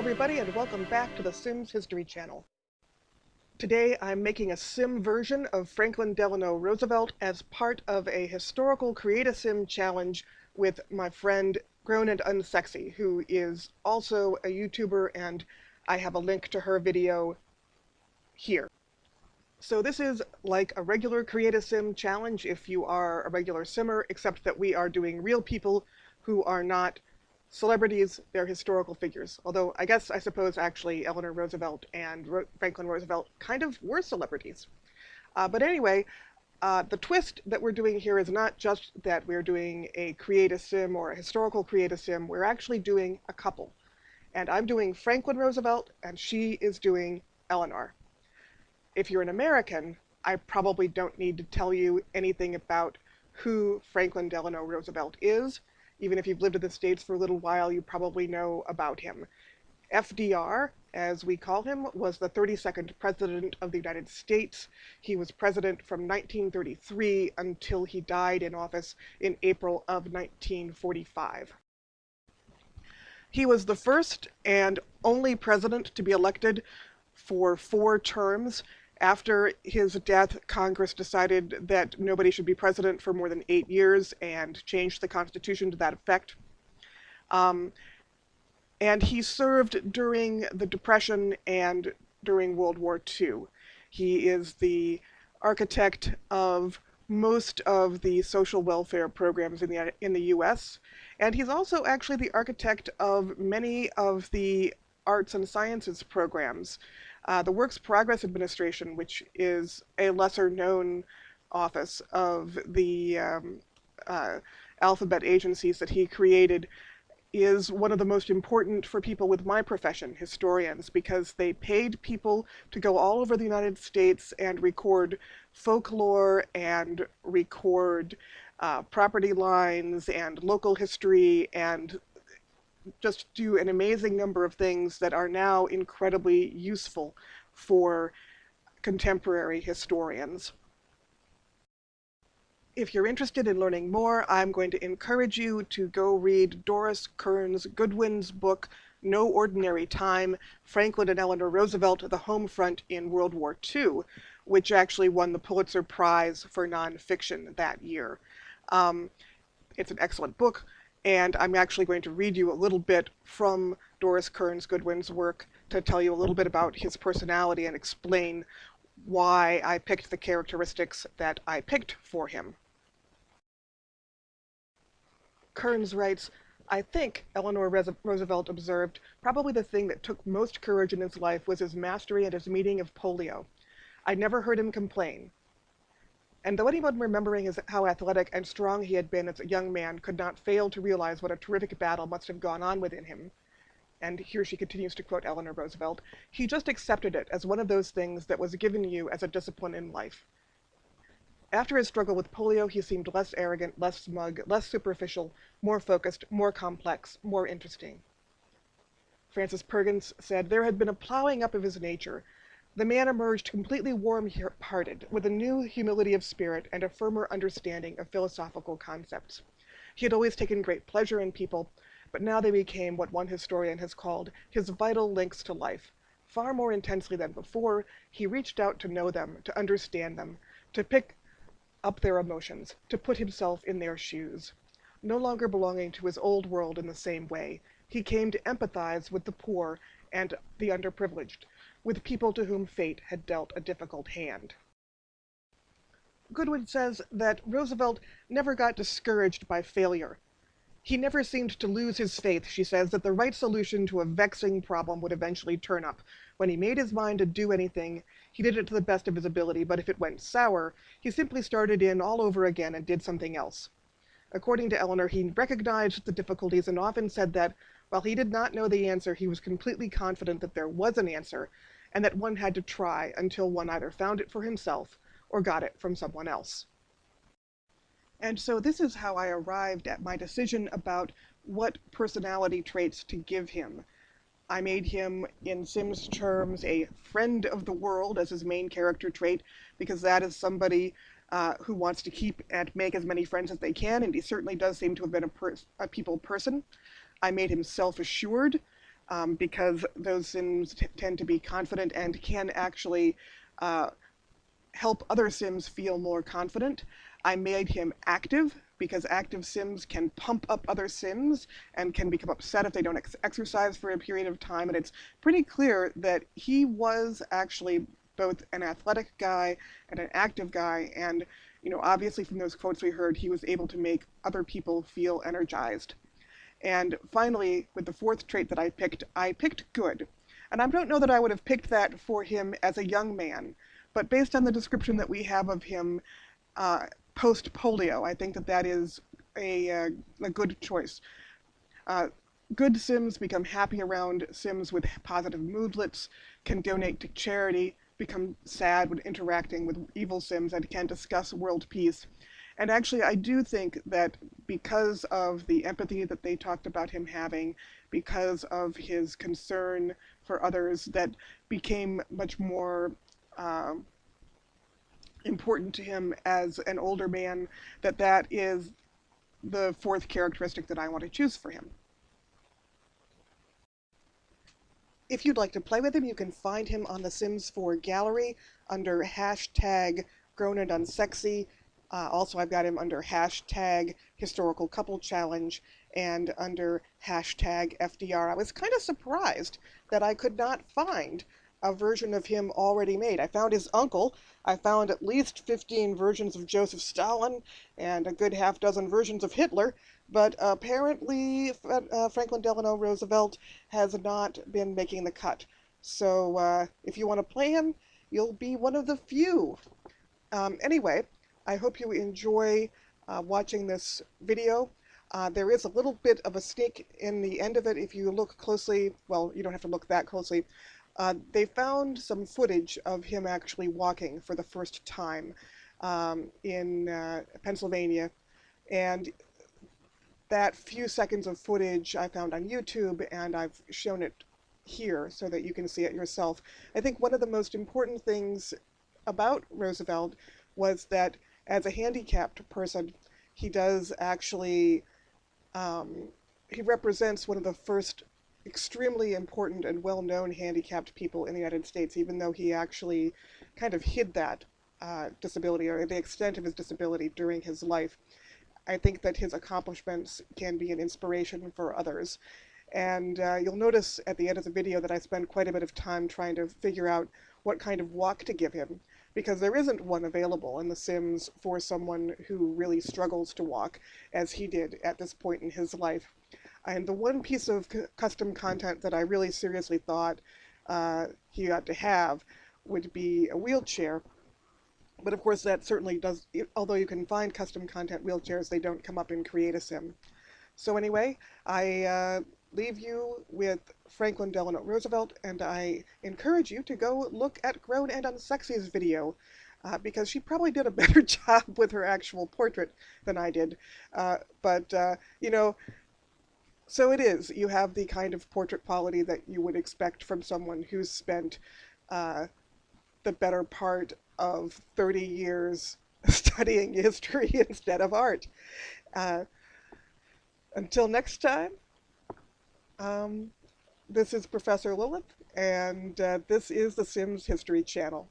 everybody, and welcome back to the Sims History Channel. Today I'm making a sim version of Franklin Delano Roosevelt as part of a historical create-a-sim challenge with my friend Grown&Unsexy, who is also a YouTuber, and I have a link to her video here. So this is like a regular create-a-sim challenge if you are a regular simmer, except that we are doing real people who are not celebrities. They're historical figures. Although I suppose actually Eleanor Roosevelt and Franklin Roosevelt kind of were celebrities. But anyway, the twist that we're doing here is not just that we're doing a create-a-sim or a historical create-a-sim. We're actually doing a couple. And I'm doing Franklin Roosevelt, and she is doing Eleanor. If you're an American, I probably don't need to tell you anything about who Franklin Delano Roosevelt is. Even if you've lived in the States for a little while, you probably know about him. FDR, as we call him, was the 32nd President of the United States. He was president from 1933 until he died in office in April of 1945. He was the first and only president to be elected for 4 terms. After his death, Congress decided that nobody should be president for more than 8 years and changed the Constitution to that effect. And he served during the Depression and during World War II. He is the architect of most of the social welfare programs in the US, and he's also actually the architect of many of the arts and sciences programs. The Works Progress Administration, which is a lesser-known office of the alphabet agencies that he created, is one of the most important for people with my profession, historians, because they paid people to go all over the United States and record folklore and record property lines and local history and just do an amazing number of things that are now incredibly useful for contemporary historians. If you're interested in learning more, I'm going to encourage you to go read Doris Kearns Goodwin's book, No Ordinary Time, Franklin and Eleanor Roosevelt, the Home Front in World War II, which actually won the Pulitzer Prize for nonfiction that year. It's an excellent book. And I'm actually going to read you a little bit from Doris Kearns Goodwin's work to tell you a little bit about his personality and explain why I picked the characteristics that I picked for him. Kearns writes, "I think," Eleanor Roosevelt observed, "probably the thing that took most courage in his life was his mastery and his meeting of polio. I never heard him complain. And though anyone remembering how athletic and strong he had been as a young man could not fail to realize what a terrific battle must have gone on within him," and here she continues to quote Eleanor Roosevelt, "he just accepted it as one of those things that was given you as a discipline in life. After his struggle with polio, he seemed less arrogant, less smug, less superficial, more focused, more complex, more interesting." Francis Perkins said, "There had been a plowing up of his nature. The man emerged completely warm-hearted, with a new humility of spirit and a firmer understanding of philosophical concepts. He had always taken great pleasure in people, but now they became what one historian has called his vital links to life. Far more intensely than before, he reached out to know them, to understand them, to pick up their emotions, to put himself in their shoes. No longer belonging to his old world in the same way, he came to empathize with the poor and the underprivileged, with people to whom fate had dealt a difficult hand." Goodwin says that Roosevelt never got discouraged by failure. "He never seemed to lose his faith," she says, "that the right solution to a vexing problem would eventually turn up. When he made his mind to do anything, he did it to the best of his ability, but if it went sour, he simply started in all over again and did something else." According to Eleanor, he recognized the difficulties and often said that, while he did not know the answer, he was completely confident that there was an answer, and that one had to try until one either found it for himself or got it from someone else. And so this is how I arrived at my decision about what personality traits to give him. I made him, in Sims terms, a friend of the world as his main character trait, because that is somebody who wants to keep and make as many friends as they can, and he certainly does seem to have been a people person. I made him self-assured, because those Sims tend to be confident and can actually uh, help other Sims feel more confident. I made him active because active Sims can pump up other Sims and can become upset if they don't exercise for a period of time. And it's pretty clear that he was actually both an athletic guy and an active guy. And, obviously from those quotes we heard, he was able to make other people feel energized. And finally, with the fourth trait that I picked good. And I don't know that I would have picked that for him as a young man, but based on the description that we have of him uh, post polio, I think that that is a good choice. Uh, Good Sims become happy around Sims with positive moodlets, can donate to charity, become sad when interacting with evil Sims, and can discuss world peace. And actually, I do think that because of the empathy that they talked about him having, because of his concern for others, that became much more uh, important to him as an older man, that that is the fourth characteristic that I want to choose for him. If you'd like to play with him, you can find him on the Sims 4 gallery under hashtag Grown&Unsexy. Also, I've got him under hashtag Historical Couple Challenge and under hashtag FDR. I was kind of surprised that I could not find a version of him already made. I found his uncle. I found at least 15 versions of Joseph Stalin and a good half dozen versions of Hitler, but apparently Franklin Delano Roosevelt has not been making the cut. So if you want to play him, you'll be one of the few. Anyway, I hope you enjoy watching this video. There is a little bit of a sneak in the end of it if you look closely. Well, you don't have to look that closely. They found some footage of him actually walking for the first time in Pennsylvania, and that few seconds of footage I found on YouTube, and I've shown it here so that you can see it yourself. I think one of the most important things about Roosevelt was that as a handicapped person, he does actually, he represents one of the first extremely important and well-known handicapped people in the United States, even though he actually kind of hid that disability or the extent of his disability during his life. I think that his accomplishments can be an inspiration for others. And you'll notice at the end of the video that I spend quite a bit of time trying to figure out what kind of walk to give him, because there isn't one available in The Sims for someone who really struggles to walk, as he did at this point in his life. And the one piece of custom content that I really seriously thought he ought to have would be a wheelchair. But of course that certainly does, although you can find custom content wheelchairs, they don't come up in Create a Sim. So anyway, I leave you with Franklin Delano Roosevelt, and I encourage you to go look at Grown&Unsexy's video, because she probably did a better job with her actual portrait than I did. You know, so it is. You have the kind of portrait quality that you would expect from someone who's spent the better part of 30 years studying history instead of art. Uh, until next time, this is Professor Lilith, and this is the Sims History Channel.